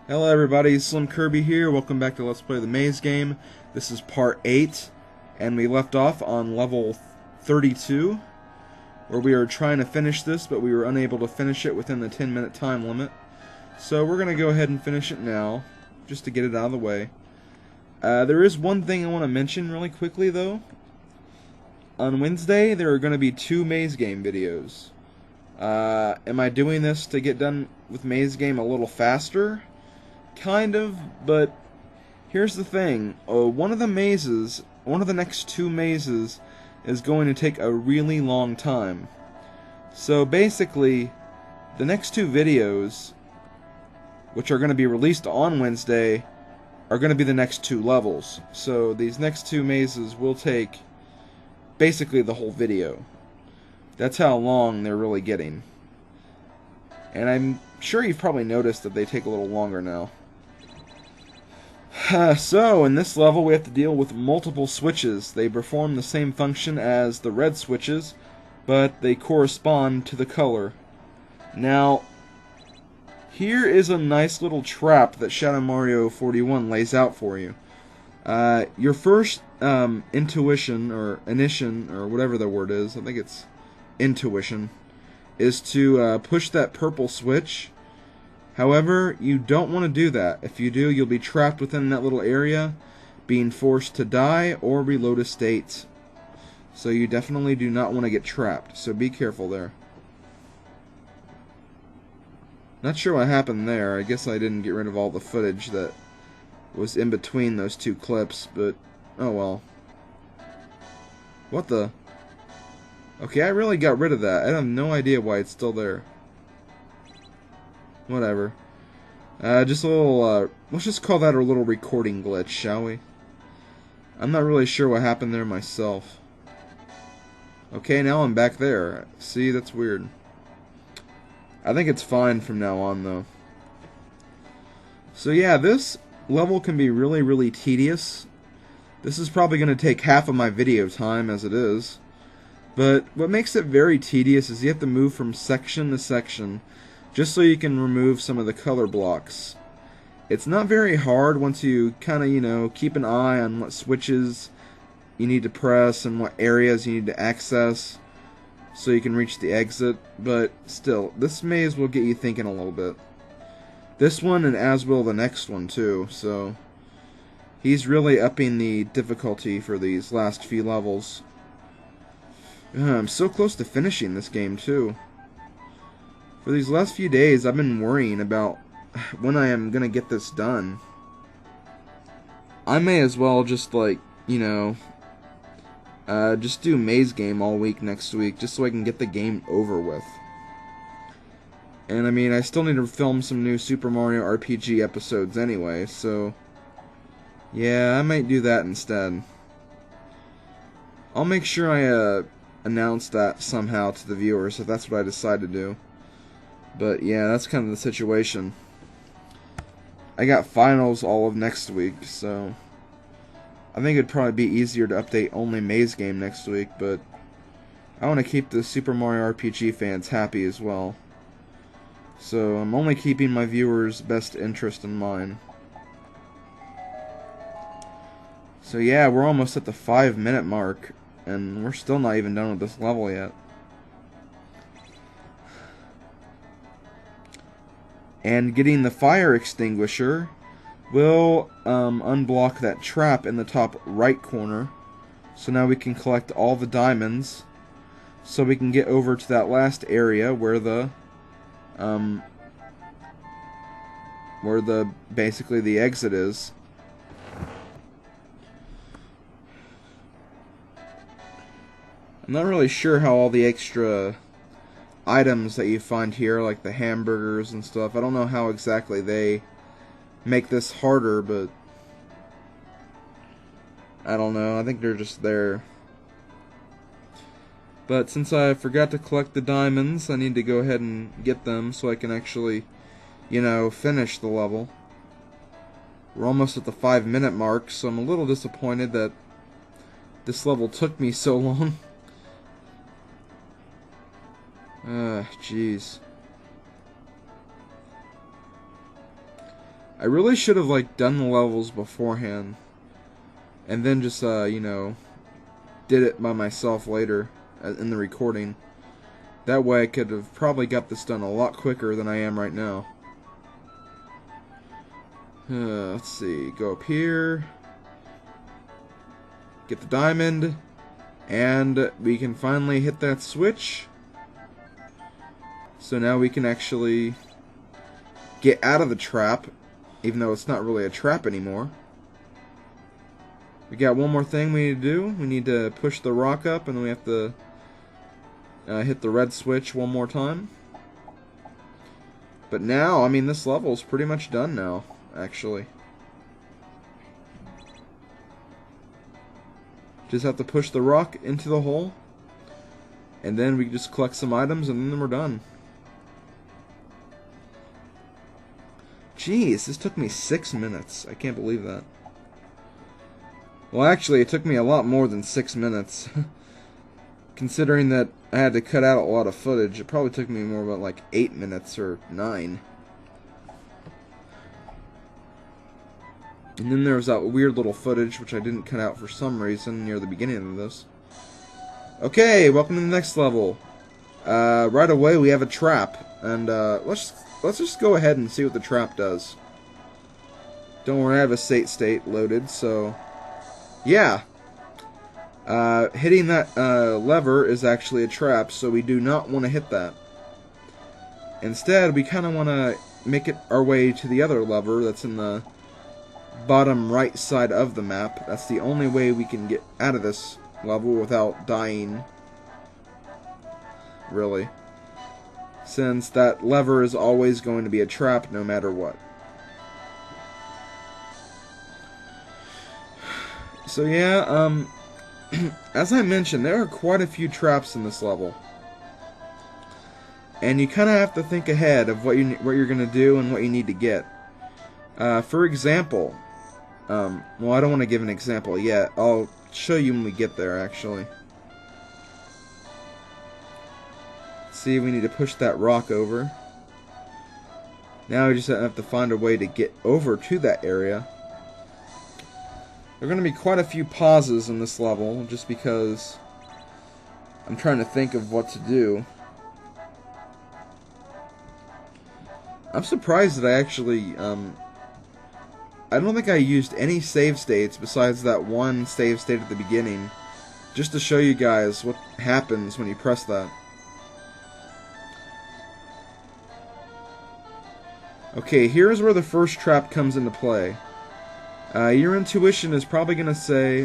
Hello everybody, SlimKirby here. Welcome back to Let's Play the Maze game. This is part 8, and we left off on level 32, where we were trying to finish this, but we were unable to finish it within the 10-minute time limit. So we're going to go ahead and finish it now, just to get it out of the way. There is one thing I want to mention really quickly, though. On Wednesday, there are going to be 2 maze game videos. Am I doing this to get done with maze game a little faster? Kind of, but here's the thing. One of the next 2 mazes is going to take a really long time. So basically, the next 2 videos, which are going to be released on Wednesday, are going to be the next 2 levels. So these next 2 mazes will take basically the whole video. That's how long they're really getting. And I'm sure you've probably noticed that they take a little longer now. So, in this level we have to deal with multiple switches. They perform the same function as the red switches, but they correspond to the color. Now, here is a nice little trap that Shadow Mario 41 lays out for you. Your first intuition, or initiation, or whatever the word is, I think it's intuition, is to push that purple switch. However, you don't want to do that. If you do, you'll be trapped within that little area, being forced to die or reload a state. So you definitely do not want to get trapped, so be careful there. Not sure what happened there. I guess I didn't get rid of all the footage that was in between those 2 clips, but oh well. What the? Okay, I really got rid of that. I have no idea why it's still there. Whatever. Just a little, let's just call that a little recording glitch, shall we? I'm not really sure what happened there myself. Okay, now I'm back there. See, that's weird. I think it's fine from now on, though. So yeah, this level can be really, really tedious. This is probably going to take half of my video time as it is. But what makes it very tedious is you have to move from section to section, just so you can remove some of the color blocks. It's not very hard once you kind of, keep an eye on what switches you need to press and what areas you need to access so you can reach the exit, but still, this maze will get you thinking a little bit. This one, and as will the next one too, so he's really upping the difficulty for these last few levels. I'm so close to finishing this game too. For these last few days, I've been worrying about when I am gonna get this done. I may as well just, just do maze game all week next week, just so I can get the game over with. And I mean, I still need to film some new Super Mario RPG episodes anyway, so yeah, I might do that instead. I'll make sure I announce that somehow to the viewers if that's what I decide to do. But yeah, that's kind of the situation. I got finals all of next week, so I think it'd probably be easier to update only maze game next week, but I want to keep the Super Mario RPG fans happy as well. So I'm only keeping my viewers' best interest in mind. So yeah, we're almost at the 5-minute mark, and we're still not even done with this level yet. And getting the fire extinguisher will unblock that trap in the top right corner. So now we can collect all the diamonds, so we can get over to that last area where basically the exit is. I'm not really sure how all the extra items that you find here, like the hamburgers and stuff, I don't know how exactly they make this harder, but I don't know, I think they're just there. But since I forgot to collect the diamonds, I need to go ahead and get them so I can actually, finish the level. We're almost at the 5-minute mark, so I'm a little disappointed that this level took me so long. Jeez. I really should have, like, done the levels beforehand. And then just, you know, did it by myself later in the recording. That way I could have probably got this done a lot quicker than I am right now. Let's see. Go up here. Get the diamond. And we can finally hit that switch. So now we can actually get out of the trap, even though it's not really a trap anymore. We got one more thing we need to do. We need to push the rock up, and then we have to hit the red switch one more time. But now, I mean, this level is pretty much done now, actually. Just have to push the rock into the hole, and then we just collect some items, and then we're done. Jeez, this took me 6 minutes. I can't believe that. Well, actually, it took me a lot more than 6 minutes. Considering that I had to cut out a lot of footage, it probably took me more about like 8 minutes or 9. And then there was that weird little footage, which I didn't cut out for some reason near the beginning of this. Okay, welcome to the next level. Right away we have a trap, and let's just go ahead and see what the trap does. Don't worry, I have a state loaded, so yeah. Hitting that lever is actually a trap, so we do not want to hit that. Instead, we kind of want to make it our way to the other lever that's in the bottom right side of the map. That's the only way we can get out of this level without dying, really, since that lever is always going to be a trap no matter what. So yeah, as I mentioned, there are quite a few traps in this level, and you kind of have to think ahead of what you're going to do and what you need to get. For example, well, I don't want to give an example yet. I'll show you when we get there, actually. See, we need to push that rock over. Now we just have to find a way to get over to that area. There are going to be quite a few pauses in this level, just because I'm trying to think of what to do. I'm surprised that I actually, I don't think I used any save states besides that one save state at the beginning, just to show you guys what happens when you press that. Okay, here's where the first trap comes into play. Your intuition is probably going to say,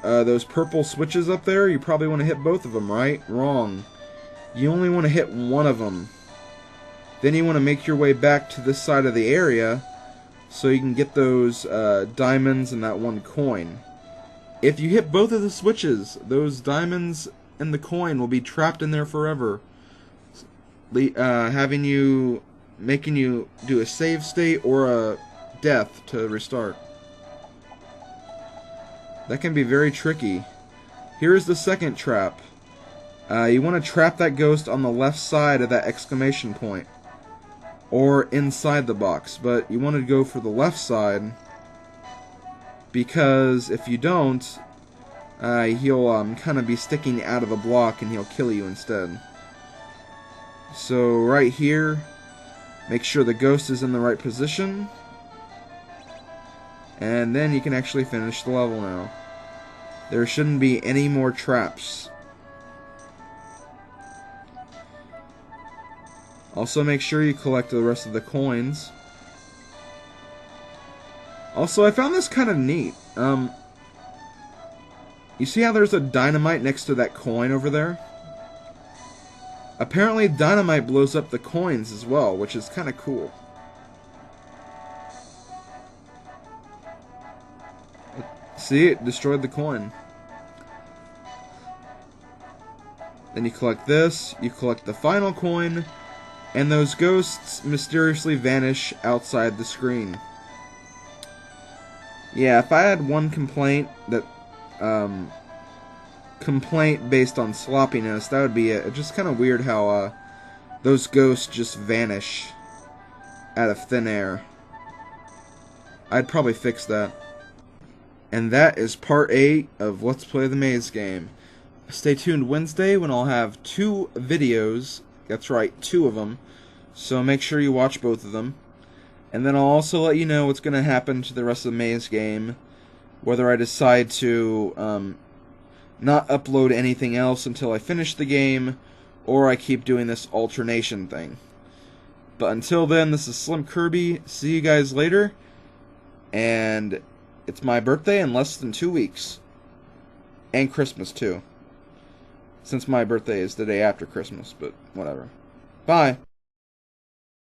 those purple switches up there, you probably want to hit both of them, right? Wrong. You only want to hit one of them. Then you want to make your way back to this side of the area so you can get those diamonds and that one coin. If you hit both of the switches, those diamonds and the coin will be trapped in there forever, making you do a save state or a death to restart. That can be very tricky. Here's the second trap. You want to trap that ghost on the left side of that exclamation point, or inside the box, but you want to go for the left side, because if you don't, he'll kind of be sticking out of the block and he'll kill you instead. So right here, make sure the ghost is in the right position, and then you can actually finish the level now. There shouldn't be any more traps. Also, make sure you collect the rest of the coins. Also, I found this kind of neat. You see how there's a dynamite next to that coin over there? Apparently, dynamite blows up the coins as well, which is kind of cool. See, it destroyed the coin. Then you collect this, you collect the final coin, and those ghosts mysteriously vanish outside the screen. Yeah, if I had one complaint that, complaint based on sloppiness, that would be it. It's just kind of weird how, those ghosts just vanish. out of thin air. I'd probably fix that. And that is part 8 of Let's Play the Maze game. Stay tuned Wednesday when I'll have 2 videos. That's right, 2 of them. So make sure you watch both of them. And then I'll also let you know what's going to happen to the rest of the Maze game. Whether I decide to not upload anything else until I finish the game, or I keep doing this alternation thing. But until then, this is SlimKirby. See you guys later. And it's my birthday in less than 2 weeks. And Christmas, too. Since my birthday is the day after Christmas, but whatever. Bye.